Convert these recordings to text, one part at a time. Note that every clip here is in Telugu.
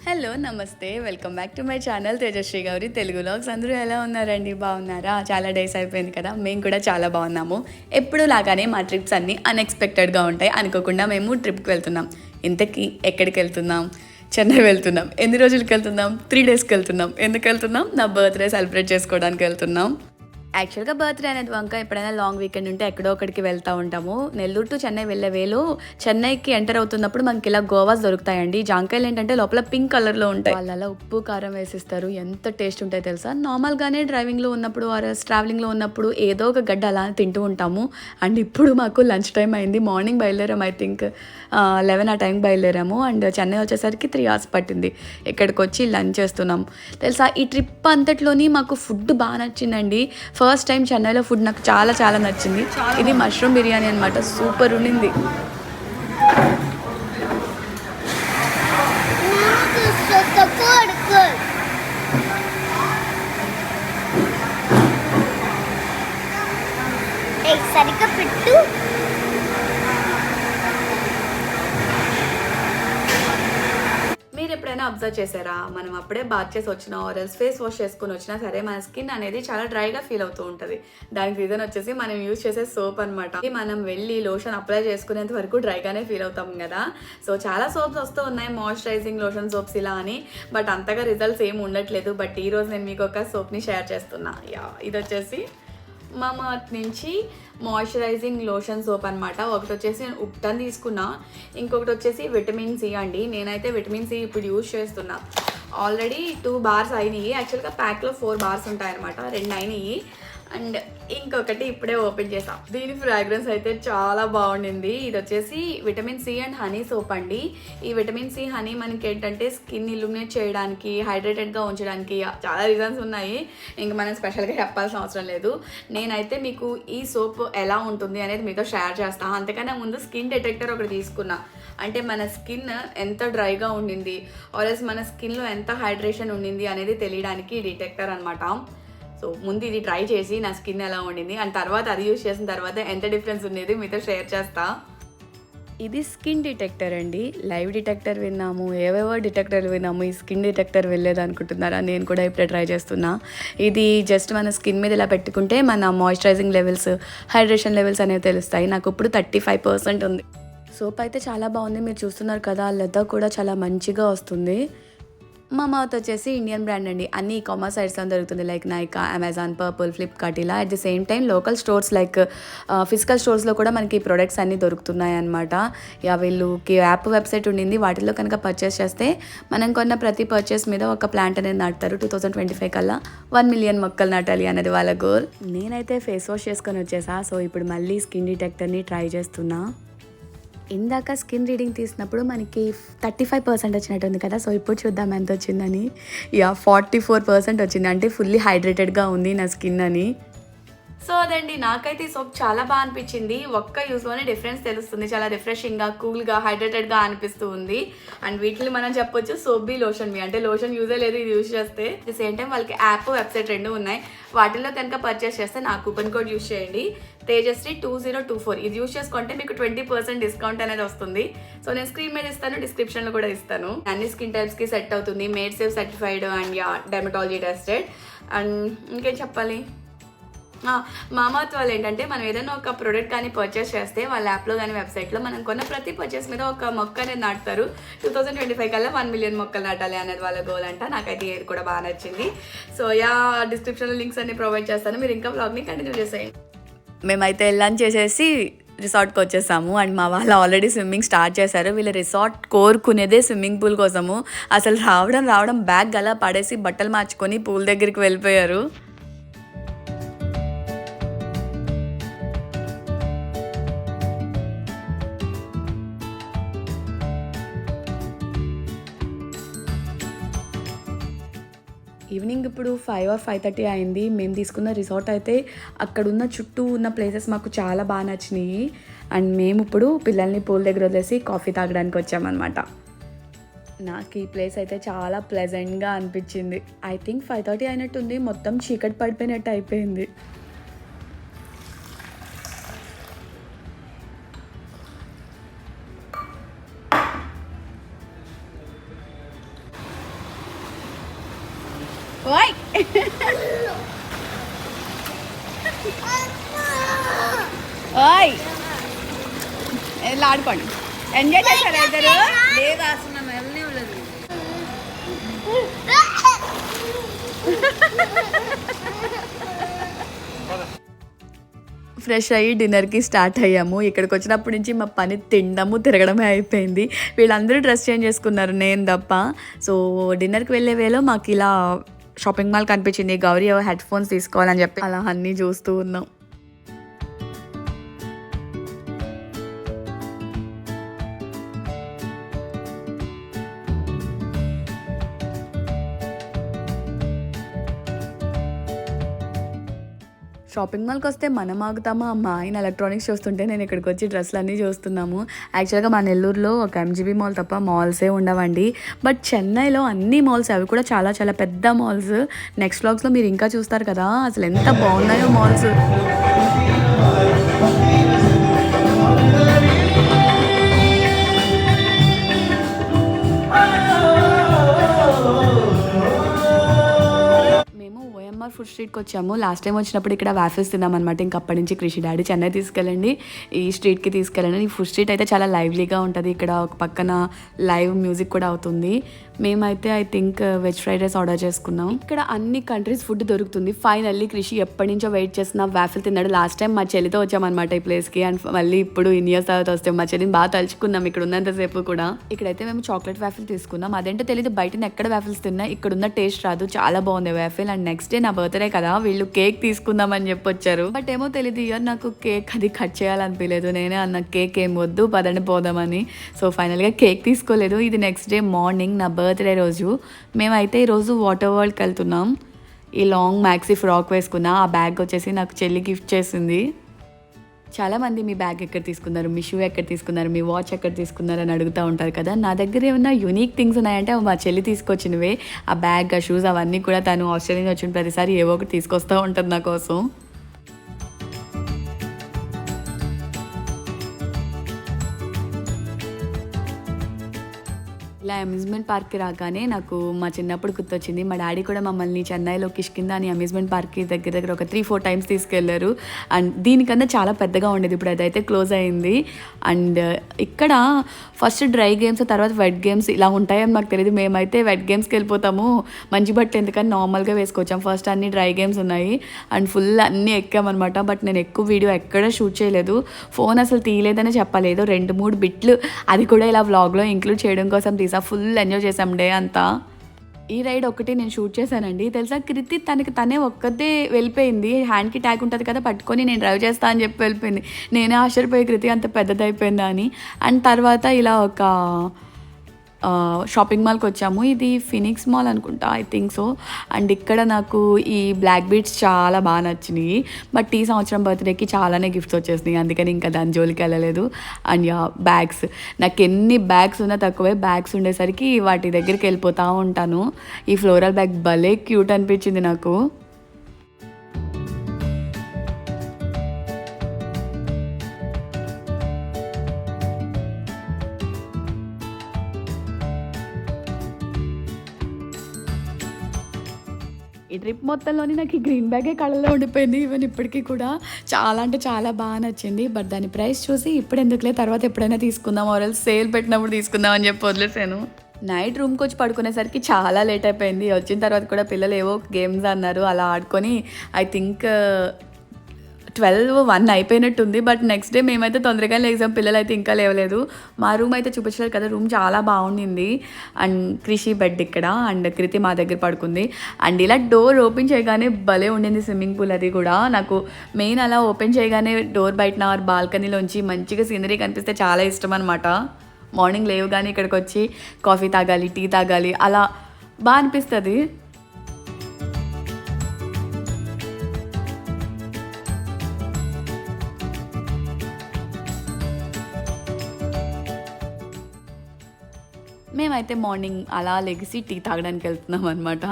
Hello namaste welcome back to my channel Tejashree Gowri Telugu vlogs. అందరూ ఎలా ఉన్నారండి? బాగున్నారా? చాలా డేస్ అయిపోయింది కదా, మేము కూడా చాలా బాగున్నాము. ఎప్పుడు లాగానే మా ట్రిప్స్ అన్నీ అన్ఎక్స్పెక్టెడ్గా ఉంటాయి. అనుకోకుండా మేము ట్రిప్కి వెళ్తున్నాం. ఇంతకీ ఎక్కడికి వెళ్తున్నాం? చెన్నై వెళ్తున్నాం. ఎన్ని రోజులకి వెళ్తున్నాం? 3 డేస్కి వెళ్తున్నాం. ఎందుకు వెళ్తున్నాం? నా బర్త్డే సెలబ్రేట్ చేసుకోవడానికి వెళ్తున్నాం. యాక్చువల్గా బర్త్డే అనేది వంక ఎప్పుడైనా లాంగ్ వీకెండ్ ఉంటే ఎక్కడో ఒకటికి వెళ్తూ ఉంటాము. నెల్లూరు టు చెన్నై వెళ్ళే వేలో చెన్నైకి ఎంటర్ అవుతున్నప్పుడు మనకి ఇలా గోవాస్ దొరుకుతాయండి. జాంకాయలు ఏంటంటే లోపల పింక్ కలర్లో ఉంటాయి. వాళ్ళ ఉప్పు కారం వేసిస్తారు. ఎంత టేస్ట్ ఉంటాయి తెలుసా. నార్మల్గానే డ్రైవింగ్లో ఉన్నప్పుడు ఆర్ ట్రావెలింగ్లో ఉన్నప్పుడు ఏదో ఒక గడ్డ అలా తింటూ ఉంటాము. అండ్ ఇప్పుడు మాకు లంచ్ టైం అయింది. మార్నింగ్ బయలుదేరాము. ఐ థింక్ 11 ఆ టైంకి బయలుదేరాము. అండ్ చెన్నై వచ్చేసరికి 3 hours పట్టింది. ఇక్కడికి వచ్చి లంచ్ చేస్తున్నాం. తెలుసా ఈ ట్రిప్ అంతట్లోని మాకు ఫుడ్ బాగా నచ్చిందండి. ఫస్ట్ టైం చెన్నైలో ఫుడ్ నాకు చాలా చాలా నచ్చింది. ఇది మష్రూమ్ బిర్యానీ అనమాట. సూపర్ ఉండింది. సరిగ్గా పెట్టు. మీరు ఎప్పుడైనా అబ్జర్వ్ చేశారా? మనం అప్పుడే బాత్ చేసి వచ్చినా ఆర్ఎల్స్ ఫేస్ వాష్ చేసుకుని వచ్చినా సరే మన స్కిన్ అనేది చాలా డ్రైగా ఫీల్ అవుతూ ఉంటుంది. దానికి రీజన్ వచ్చేసి మనం యూజ్ చేసే సోప్ అనమాట. మనం వెళ్ళి లోషన్ అప్లై చేసుకునేంత వరకు డ్రైగానే ఫీల్ అవుతాం కదా. సో చాలా సోప్స్ వస్తూ ఉన్నాయి, మాయిశ్చరైజింగ్ లోషన్ సోప్స్ ఇలా అని. బట్ అంతగా రిజల్ట్స్ ఏమి ఉండట్లేదు. బట్ ఈరోజు నేను మీకు ఒక సోప్ని షేర్ చేస్తున్నా. ఇది వచ్చేసి మామాఅర్త్ నుంచి మాయిశ్చరైజింగ్ లోషన్ సోప్ అనమాట. ఒకటి వచ్చేసి నేను ఉప్టన్ తీసుకున్నా, ఇంకొకటి వచ్చేసి విటమిన్ సి అండి. నేనైతే విటమిన్ సి ఇప్పుడు యూజ్ చేస్తున్నా. ఆల్రెడీ 2 bars అయినాయి. యాక్చువల్గా ప్యాక్లో 4 bars ఉంటాయన్నమాట. 2 అయినాయి. అండ్ ఇంకొకటి ఇప్పుడే ఓపెన్ చేసాం. దీని ఫ్రాగ్రెన్స్ అయితే చాలా బాగుండింది. ఇది వచ్చేసి vitamin C and honey soap అండి. ఈ విటమిన్ సి హనీ మనకి ఏంటంటే స్కిన్ ఇల్యూమినేట్ చేయడానికి, హైడ్రేటెడ్గా ఉంచడానికి చాలా రీజన్స్ ఉన్నాయి. ఇంకా మనం స్పెషల్గా చెప్పాల్సిన అవసరం లేదు. నేనైతే మీకు ఈ సోప్ ఎలా ఉంటుంది అనేది మీతో షేర్ చేస్తాను. అంతకన్నా ముందు స్కిన్ డిటెక్టర్ ఒకటి తీసుకున్నా. అంటే మన స్కిన్ ఎంత డ్రైగా ఉండింది ఆర్ఎల్స్ మన స్కిన్లో ఎంత హైడ్రేషన్ ఉండింది అనేది తెలియడానికి ఈ డిటెక్టర్ అనమాట. సో ముందు ఇది ట్రై చేసి నా స్కిన్ ఎలా ఉండింది అండ్ తర్వాత అది యూజ్ చేసిన తర్వాత ఎంత డిఫరెన్స్ ఉండేది మీతో షేర్ చేస్తా. ఇది స్కిన్ డిటెక్టర్ అండి. లైవ్ డిటెక్టర్ విన్నాము, ఏవేవో డిటెక్టర్లు విన్నాము. ఈ స్కిన్ డిటెక్టర్ వెళ్ళేది అనుకుంటున్నారా? నేను కూడా ఇప్పుడే ట్రై చేస్తున్నా. ఇది జస్ట్ మన స్కిన్ మీద ఇలా పెట్టుకుంటే మన మాయిశ్చరైజింగ్ లెవెల్స్, హైడ్రేషన్ లెవెల్స్ అనేవి తెలుస్తాయి. నాకు ఇప్పుడు 35% ఉంది. సోప్ అయితే చాలా బాగుంది. మీరు చూస్తున్నారు కదా, లెదర్ కూడా చాలా మంచిగా వస్తుంది. మామాఅర్త్ వచ్చేసి ఇండియన్ బ్రాండ్ అండి. అన్ని కామర్స్ సైట్స్లో దొరుకుతుంది. లైక్ నైకా, అమెజాన్, పర్పుల్, ఫ్లిప్కార్ట్ ఇలా. At the same time local stores like physical స్టోర్స్లో కూడా మనకి ప్రొడక్ట్స్ అన్నీ దొరుకుతున్నాయి అనమాట. వీళ్ళకి యాప్ వెబ్సైట్ ఉండింది. వాటిల్లో కనుక పర్చేస్ చేస్తే మనం కొన్న ప్రతి పర్చేస్ మీద ఒక ప్లాంట్ అనేది నాటుతారు. 2025 కల్లా 1 million మొక్కలు నాటాలి అనేది వాళ్ళ గోల్. నేనైతే ఫేస్ వాష్ చేసుకొని వచ్చేసా. సో ఇప్పుడు మళ్ళీ స్కిన్ డిటెక్టర్ని ట్రై చేస్తున్నా. ఇందాక స్కిన్ రీడింగ్ తీసినప్పుడు మనకి 35% వచ్చినట్టుంది కదా. సో ఇప్పుడు చూద్దాం ఎంత వచ్చిందని. 44% వచ్చింది. అంటే ఫుల్లీ హైడ్రేటెడ్గా ఉంది నా స్కిన్ అని. సో అదండి, నాకైతే ఈ సోప్ చాలా బాగా అనిపించింది. ఒక్క యూస్లోనే డిఫరెన్స్ తెలుస్తుంది. చాలా రిఫ్రెషింగ్గా, కూల్గా, హైడ్రేటెడ్గా అనిపిస్తూ ఉంది. అండ్ వీటిని మనం చెప్పొచ్చు సోప్ బి లోషన్ బి. అంటే లోషన్ యూజే లేదు ఇది యూజ్ చేస్తే. ది సేమ్ టైం వాళ్ళకి యాప్, వెబ్సైట్ 2 ఉన్నాయి. వాటిల్లో కనుక పర్చేస్ చేస్తే నా కూపన్ కోడ్ యూజ్ చేయండి, తేజశ్రీ 2024. ఇది యూజ్ చేసుకుంటే మీకు 20% డిస్కౌంట్ అనేది వస్తుంది. సో నేను స్క్రీన్ మీద ఇస్తాను, డిస్క్రిప్షన్లో కూడా ఇస్తాను. అన్ని స్కిన్ టైప్స్కి సెట్ అవుతుంది. Made safe certified and dermatology tested. And ఇంకేం చెప్పాలి, మామాఅర్త్ వాళ్ళు ఏంటంటే మనం ఏదైనా ఒక ప్రోడక్ట్ కానీ పర్చేస్ చేస్తే వాళ్ళ యాప్లో కానీ వెబ్సైట్లో మనం కొన్న ప్రతి పర్చేస్ మీద ఒక మొక్క అనేది నాటుతారు. 2025 కల్లా 1 million మొక్కలు నాటాలి అనేది వాళ్ళ గోల్ అంట. నాకైతే ఇది కూడా బాగా నచ్చింది. సో డిస్క్రిప్షన్లో లింక్స్ అన్ని ప్రొవైడ్ చేస్తాను. మీరు ఇంకా వ్లాగ్ని కంటిన్యూ చేసేయండి. మేమైతే లంచ్ చేసేసి రిసార్ట్కి వచ్చేసాము. అండ్ మా వాళ్ళు ఆల్రెడీ స్విమ్మింగ్ స్టార్ట్ చేశారు. వీళ్ళ రిసార్ట్ కోరుకునేదే స్విమ్మింగ్ పూల్ కోసము. అసలు రావడం బ్యాగ్ అలా పడేసి బట్టలు మార్చుకొని పూల్ దగ్గరికి వెళ్ళిపోయారు. ఈవినింగ్ ఇప్పుడు 5 or 5:30 అయింది. మేము తీసుకున్న రిసార్ట్ అయితే అక్కడున్న చుట్టూ ఉన్న ప్లేసెస్ మాకు చాలా బాగా నచ్చినాయి. అండ్ మేము ఇప్పుడు పిల్లల్ని పూల్ దగ్గర వదిలేసి కాఫీ తాగడానికి వచ్చామన్నమాట. నాకు ఈ ప్లేస్ అయితే చాలా ప్లెజెంట్గా అనిపించింది. ఐ థింక్ 5:30 అయినట్టుంది. మొత్తం చీకటి పడిపోయినట్టు అయిపోయింది. ఓయ్ ఓయ్ ఇలా ఆడుకోండి, ఎంజాయ్ చేస్తారా ఇద్దరు? లేదు అసలు వెళ్ళనే ఉండదు. ఫ్రెష్ అయ్యి డిన్నర్కి స్టార్ట్ అయ్యాము. ఇక్కడికి వచ్చినప్పటి నుంచి మా పని తినడము తిరగడమే అయిపోయింది. వీళ్ళందరూ డ్రెస్ చేంజ్ చేసుకున్నారు, నేను తప్ప. సో డిన్నర్కి వెళ్ళే వేలో మాకు ఇలా షాపింగ్ మాల్ కనిపించింది. గౌరీ హెడ్ ఫోన్స్ తీసుకోవాలని చెప్పి అలా అన్నీ చూస్తూ ఉన్నాం. షాపింగ్ మాల్కి వస్తే మనం ఆగుతామా? మా ఆయన ఎలక్ట్రానిక్స్ చూస్తుంటే నేను ఇక్కడికి వచ్చి డ్రెస్సులు అన్నీ చూస్తున్నాము. యాక్చువల్గా మా నెల్లూరులో ఒక ఎంజీబీ మాల్ తప్ప మాల్సే ఉండవండి. బట్ చెన్నైలో అన్ని మాల్స్, అవి కూడా చాలా చాలా పెద్ద మాల్స్. నెక్స్ట్ వ్లాగ్స్లో మీరు ఇంకా చూస్తారు కదా, అసలు ఎంత బాగున్నాయో మాల్స్. ఫుడ్ స్ట్రీట్కి వచ్చాము. లాస్ట్ టైం వచ్చినప్పుడు ఇక్కడ వాఫెల్స్ తిన్నామన్నమాట. ఇంక అప్పటి నుంచి కృషి డాడీ చెన్నై తీసుకెళ్ళండి, ఈ స్ట్రీట్కి తీసుకెళ్ళండి. ఈ ఫుడ్ స్ట్రీట్ అయితే చాలా లైవ్లీగా ఉంటుంది. ఇక్కడ ఒక పక్కన లైవ్ మ్యూజిక్ కూడా అవుతుంది. మేమైతే I think veg fried rice order చేసుకున్నాం. ఇక్కడ అన్ని కంట్రీస్ ఫుడ్ దొరుకుతుంది. ఫైనల్లీ కృషి ఎప్పటి నుంచో వెయిట్ చేసిన వాఫెల్ తిన్నాడు. లాస్ట్ టైం మా చెల్లితో వచ్చామన్నమాట ఈ ప్లేస్కి. అండ్ మళ్ళీ ఇప్పుడు ఇన్ ఇయర్స్ తర్వాత వస్తే మా చెల్లిని బాగా తలుచుకున్నాం ఇక్కడ ఉన్నంతసేపు కూడా. ఇక్కడైతే మేము చాక్లెట్ వాఫెల్ తీసుకున్నాం. అదేంటో తెలియదు, బయట ఎక్కడ వాఫెల్స్ తిన్నా ఇక్కడ ఉన్న టేస్ట్ రాదు. చాలా బాగుంది వాఫెల్. అండ్ నెక్స్ట్ డే నా బర్త్డే కదా, వీళ్ళు కేక్ తీసుకుందామని చెప్పి వచ్చారు. బట్ ఏమో తెలియదు, ఇయర్ నాకు కేక్ అది కట్ చేయాలనిపించలేదు. నేనే అన్న కేక్ ఏం వద్దు, పదండి పోదామని. సో ఫైనల్గా కేక్ తీసుకోలేదు. ఇది నెక్స్ట్ డే మార్నింగ్ నా బర్త్డే రోజు. మేమైతే ఈరోజు వాటర్ వరల్డ్కి వెళ్తున్నాం. ఈ లాంగ్ మ్యాక్సీ ఫ్రాక్ వేసుకున్నా. ఆ బ్యాగ్ వచ్చేసి నాకు చెల్లి గిఫ్ట్ చేసింది. చాలామంది మీ బ్యాగ్ ఎక్కడ తీసుకున్నారు, మీ షూ ఎక్కడ తీసుకున్నారు, మీ వాచ్ ఎక్కడ తీసుకున్నారు అని అడుగుతూ ఉంటారు కదా. నా దగ్గర ఏమన్నా యూనిక్ థింగ్స్ ఉన్నాయంటే మా చెల్లి తీసుకొచ్చినవే. ఆ బ్యాగ్, ఆ షూస్ అవన్నీ కూడా తను ఆస్ట్రేలియా వచ్చిన ప్రతిసారి ఏవో ఒకటి తీసుకొస్తూ ఉంటుంది నా కోసం. ఇలా అమ్యూజ్మెంట్ పార్క్కి రాగానే నాకు మా చిన్నప్పుడు గుర్తొచ్చింది. మా డాడీ కూడా మమ్మల్ని చెన్నైలో కిష్కింద అని అమ్యూజ్మెంట్ పార్క్కి దగ్గర ఒక 3-4 టైమ్స్ తీసుకెళ్లారు. అండ్ దీనికన్నా చాలా పెద్దగా ఉండేది, ఇప్పుడు అదైతే క్లోజ్ అయింది. అండ్ ఇక్కడ ఫస్ట్ డ్రై గేమ్స్, తర్వాత వెట్ గేమ్స్ ఇలా ఉంటాయని మాకు తెలియదు. మేమైతే వెట్ గేమ్స్కి వెళ్ళిపోతాము. మంచి బట్టలు ఎందుకని నార్మల్గా వేసుకొచ్చాం. ఫస్ట్ అన్ని డ్రై గేమ్స్ ఉన్నాయి అండ్ ఫుల్ అన్నీ ఎక్కామన్నమాట. బట్ నేను ఎక్కువ వీడియో ఎక్కడ షూట్ చేయలేదు, ఫోన్ అసలు తీయలేదని చెప్పలేదు. 2-3 బిట్లు అది కూడా ఇలా వ్లాగ్లో ఇంక్లూడ్ చేయడం కోసం తీసాను. ఫుల్ ఎంజాయ్ చేసాం డే అంతా. ఈ రైడ్ ఒకటి నేను షూట్ చేశానండి. తెలుసా, కృతి తనే ఒక్కతే వెళ్ళిపోయింది. హ్యాండ్కి ట్యాగ్ ఉంటుంది కదా, పట్టుకొని నేను డ్రైవ్ చేస్తా అని చెప్పి వెళ్ళిపోయింది. నేనే ఆశ్చర్యపోయి కృతి అంత పెద్దదైపోయిందా అని. అండ్ తర్వాత ఇలా ఒక షాపింగ్ మాల్కి వచ్చాము. ఇది ఫినిక్స్ మాల్ అనుకుంటా, ఐ థింక్ సో. అండ్ ఇక్కడ నాకు ఈ బ్లాక్ బీడ్స్ చాలా బాగా నచ్చినాయి. బట్ ఈ సంవత్సరం బర్త్డేకి చాలానే గిఫ్ట్స్ వచ్చేసినాయి, అందుకని ఇంకా దాని జోలికి వెళ్ళలేదు. అండ్ బ్యాగ్స్, నాకు ఎన్ని బ్యాగ్స్ ఉన్నా తక్కువే. బ్యాగ్స్ ఉండేసరికి వాటి దగ్గరికి వెళ్ళిపోతూ ఉంటాను. ఈ ఫ్లోరల్ బ్యాగ్ భలే క్యూట్ అనిపించింది నాకు. ఈ ట్రిప్ మొత్తంలోని నాకు ఈ గ్రీన్ బ్యాగే కళ్ళలో ఉండిపోయింది. ఈవెన్ ఇప్పటికీ కూడా చాలా అంటే చాలా బాగా నచ్చింది. బట్ దాని ప్రైస్ చూసి ఇప్పుడు ఎందుకులే, తర్వాత ఎప్పుడైనా తీసుకుందాం, ఆర్ఎల్స్ సేల్ పెట్టినప్పుడు తీసుకుందాం అని చెప్పి వదిలేసాను. నైట్ రూమ్కి వచ్చి పడుకునేసరికి చాలా లేట్ అయిపోయింది. వచ్చిన తర్వాత కూడా పిల్లలు ఏవో గేమ్స్ అన్నారు, అలా ఆడుకొని ఐ థింక్ 12-1 అయిపోయినట్టుంది. బట్ నెక్స్ట్ డే మేమైతే తొందరగా లేచాం, పిల్లలు అయితే ఇంకా లేవలేదు. మా రూమ్ అయితే చూపించలేదు కదా, రూమ్ చాలా బాగుండింది. అండ్ కృషి బెడ్ ఇక్కడ, అండ్ కృతి మా దగ్గర పడుకుంది. అండ్ ఇలా డోర్ ఓపెన్ చేయగానే భలే ఉండింది స్విమ్మింగ్ పూల్. అది కూడా నాకు మెయిన్ అలా ఓపెన్ చేయగానే డోర్ బయటన బాల్కనీలోంచి మంచిగా సీనరీ కనిపిస్తే చాలా ఇష్టం అనమాట. మార్నింగ్ లేవగానే ఇక్కడికి వచ్చి కాఫీ తాగాలి, టీ తాగాలి, అలా బాగా అనిపిస్తుంది. మేమైతే మార్నింగ్ అలా లెగిసి టీ తాగడానికి వెళ్తున్నాం అనమాట.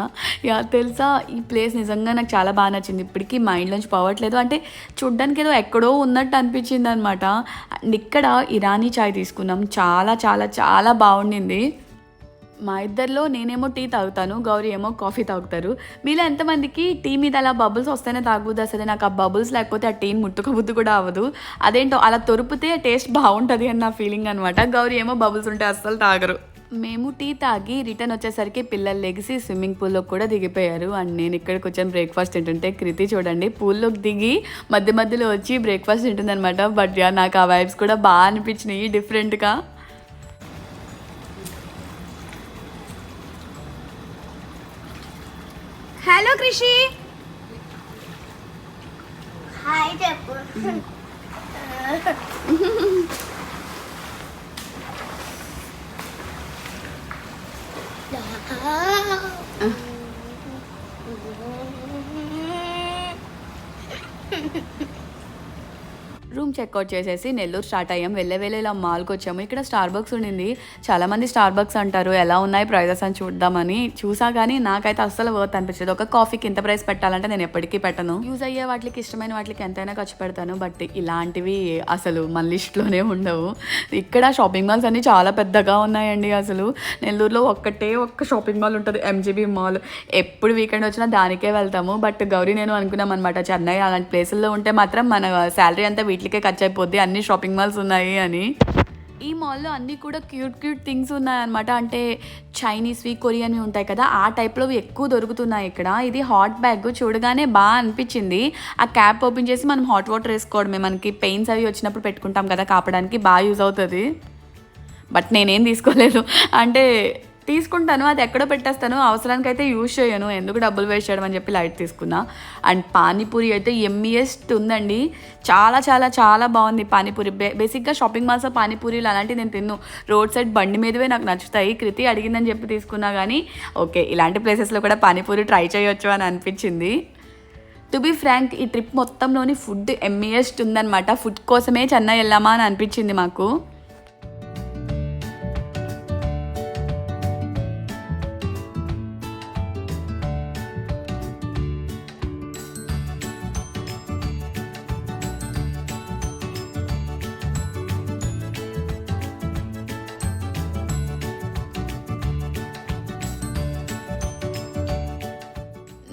తెలుసా, ఈ ప్లేస్ నిజంగా నాకు చాలా బాగా నచ్చింది. ఇప్పటికీ మైండ్లోంచి పోవట్లేదు. అంటే చూడ్డానికి ఏదో ఎక్కడో ఉన్నట్టు అనిపించింది అనమాట. అండ్ ఇక్కడ ఇరానీ చాయ్ తీసుకున్నాం, చాలా చాలా చాలా బాగుండింది. మా ఇద్దరిలో నేనేమో టీ తాగుతాను, గౌరీ ఏమో కాఫీ తాగుతారు. మీలో ఎంతమందికి టీ మీద అలా బబుల్స్ వస్తేనే తాగుద్ది? అసలు నాకు ఆ బబుల్స్ లేకపోతే ఆ టీని ముట్టుకోబుద్ది కూడా అవ్వదు. అదేంటో అలా తొరిపితే టేస్ట్ బాగుంటుంది అని నా ఫీలింగ్ అనమాట. గౌరీ ఏమో బబుల్స్ ఉంటే అస్సలు తాగరు. మేము టీ తాగి రిటర్న్ వచ్చేసరికి పిల్లలు లెగిసి స్విమ్మింగ్ పూల్లో కూడా దిగిపోయారు. అండ్ నేను ఇక్కడికి వచ్చాను బ్రేక్ఫాస్ట్ తింటుంటే. కృతి చూడండి పూల్లోకి దిగి మధ్య మధ్యలో వచ్చి బ్రేక్ఫాస్ట్ తింటుందనమాట. బట్ నాకు ఆ వైబ్స్ కూడా బాగా అనిపించినాయి డిఫరెంట్గా. హలో కృషి. హాయ్ చెప్పు. రూమ్ చెక్అవుట్ చేసేసి నెల్లూరు స్టార్ట్ అయ్యాం. వెళ్ళే ఇలా మాల్కి వచ్చాము. ఇక్కడ స్టార్ బక్స్ ఉండింది. చాలామంది స్టార్ బక్స్ అంటారు ఎలా ఉన్నాయి ప్రైజెస్ అని చూద్దామని చూసా, కానీ నాకైతే అస్సలు వర్త్ అనిపించదు. ఒక కాఫీకి ఇంత ప్రైస్ పెట్టాలంటే నేను ఎప్పటికీ పెట్టను. యూజ్ అయ్యే వాటికి ఇష్టమైన వాటికి ఎంతైనా ఖర్చు పెడతాను. బట్ ఇలాంటివి అసలు మన లిస్ట్లోనే ఉండవు. ఇక్కడ షాపింగ్ మాల్స్ అన్నీ చాలా పెద్దగా ఉన్నాయండి. అసలు నెల్లూరులో ఒక్క షాపింగ్ మాల్ ఉంటుంది, ఎంజీబీ మాల్. ఎప్పుడు వీకెండ్ వచ్చినా దానికే వెళ్తాము. బట్ గౌరీ నేను అనుకున్నాం అనమాట, చెన్నై అలాంటి ప్లేసుల్లో ఉంటే మాత్రం మన శాలరీ అంతా వీటికే ఖర్చు అయిపోద్ది, అన్ని షాపింగ్ మాల్స్ ఉన్నాయి అని. ఈ మాల్లో అన్నీ కూడా క్యూట్ థింగ్స్ ఉన్నాయన్నమాట. అంటే చైనీస్వి, కొరియన్వి ఉంటాయి కదా, ఆ టైప్లో ఎక్కువ దొరుకుతున్నాయి ఇక్కడ. ఇది హాట్ బ్యాగ్ చూడగానే బాగా అనిపించింది. ఆ క్యాప్ ఓపెన్ చేసి మనం హాట్ వాటర్ వేసుకోవడమే. మనకి పెయిన్స్ అవి వచ్చినప్పుడు పెట్టుకుంటాం కదా కాపడానికి, బాగా యూజ్ అవుతుంది. బట్ నేనేం తీసుకోలేదు, అంటే తీసుకుంటాను అది ఎక్కడో పెట్టేస్తాను, అవసరానికి అయితే యూజ్ చేయను, ఎందుకు డబ్బులు వేస్ట్ చేయడం అని చెప్పి లైట్ తీసుకున్నా. అండ్ పానీపూరి అయితే ఎమ్మియెస్ట్ ఉందండి. చాలా చాలా చాలా బాగుంది పానీపూరి. బేసిక్గా షాపింగ్ మాల్స్లో పానీపూరీలు అలాంటివి నేను తిన్ను, రోడ్ సైడ్ బండి మీదవే నాకు నచ్చుతాయి. కృతి అడిగిందని చెప్పి తీసుకున్నా, కానీ ఓకే ఇలాంటి ప్లేసెస్లో కూడా పానీపూరి ట్రై చేయొచ్చు అని అనిపించింది. టు బీ ఫ్రాంక్ ఈ ట్రిప్ మొత్తంలోని ఫుడ్ ఎమ్మియెస్ట్ ఉందన్నమాట. ఫుడ్ కోసమే చెన్నై వెళ్ళామా అని అనిపించింది మాకు.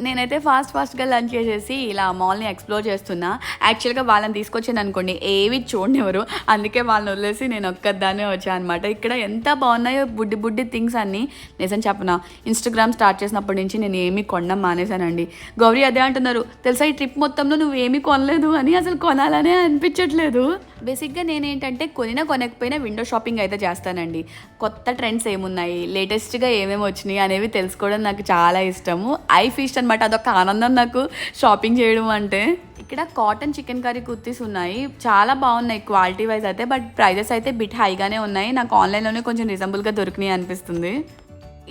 నేనైతే ఫాస్ట్గా లంచ్ చేసేసి ఇలా మాల్ని ఎక్స్ప్లోర్ చేస్తున్నా. యాక్చువల్గా వాళ్ళని తీసుకొచ్చాను అనుకోండి, ఏవి చూడనివ్వరు, అందుకే వాళ్ళని వదిలేసి నేను ఒక్కదాన్నే వచ్చాను అనమాట. ఇక్కడ ఎంత బాగున్నాయో బుడ్డి థింగ్స్ అన్నీ. నిజం చెప్పనా, ఇన్స్టాగ్రామ్ స్టార్ట్ చేసినప్పటి నుంచి నేను ఏమీ కొనడం మానేశానండి. గౌరీ అదే అంటున్నారు తెలుసా, ఈ ట్రిప్ మొత్తంలో నువ్వు ఏమీ కొనలేదు అని. అసలు కొనాలనే అనిపించట్లేదు. బేసిక్గా నేనేంటంటే కొనకపోయినా విండో షాపింగ్ అయితే చేస్తానండి. కొత్త ట్రెండ్స్ ఏమున్నాయి, లేటెస్ట్గా ఏమేమి వచ్చినాయి అనేవి తెలుసుకోవడం నాకు చాలా ఇష్టము. ఐ ఫీస్ట్ అనమాట, అదొక ఆనందం నాకు షాపింగ్ చేయడం అంటే. ఇక్కడ కాటన్ చికెన్ కర్రీ కుర్తీస్ ఉన్నాయి, చాలా బాగున్నాయి క్వాలిటీ వైజ్ అయితే. బట్ ప్రైజెస్ అయితే బిట్ హైగానే ఉన్నాయి. నాకు ఆన్లైన్లోనే కొంచెం రీజనబుల్గా దొరికినాయి అనిపిస్తుంది.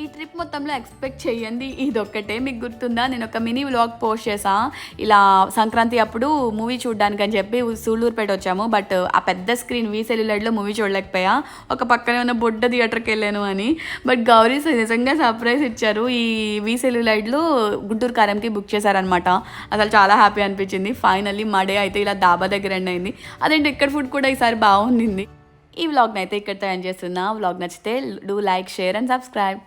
ఈ ట్రిప్ మొత్తంలో ఎక్స్పెక్ట్ చేయండి ఇదొక్కటే. మీకు గుర్తుందా, నేను ఒక మినీ వ్లాగ్ పోస్ట్ చేసా, ఇలా సంక్రాంతి అప్పుడు మూవీ చూడడానికి అని చెప్పి సూళ్ళూరుపేట వచ్చాము. బట్ ఆ పెద్ద స్క్రీన్ వీసెల్యులైడ్లో మూవీ చూడలేకపోయా, ఒక పక్కనే ఉన్న బొడ్డ థియేటర్కి వెళ్ళాను అని. బట్ గౌరీ నిజంగా సర్ప్రైజ్ ఇచ్చారు. ఈ వీసెల్యులైడ్లో గుంటూరు కారంకి బుక్ చేశారనమాట. అసలు చాలా హ్యాపీ అనిపించింది. ఫైనల్లీ మా డే అయితే ఇలా డాబా దగ్గర ఎండ్ అయింది. అదేంటి ఇక్కడ ఫుడ్ కూడా ఈసారి బాగుంది. ఈ వ్లాగ్ని అయితే ఇక్కడితో ఎండ్ చేస్తున్నా. వ్లాగ్ నచ్చితే do like, share and subscribe.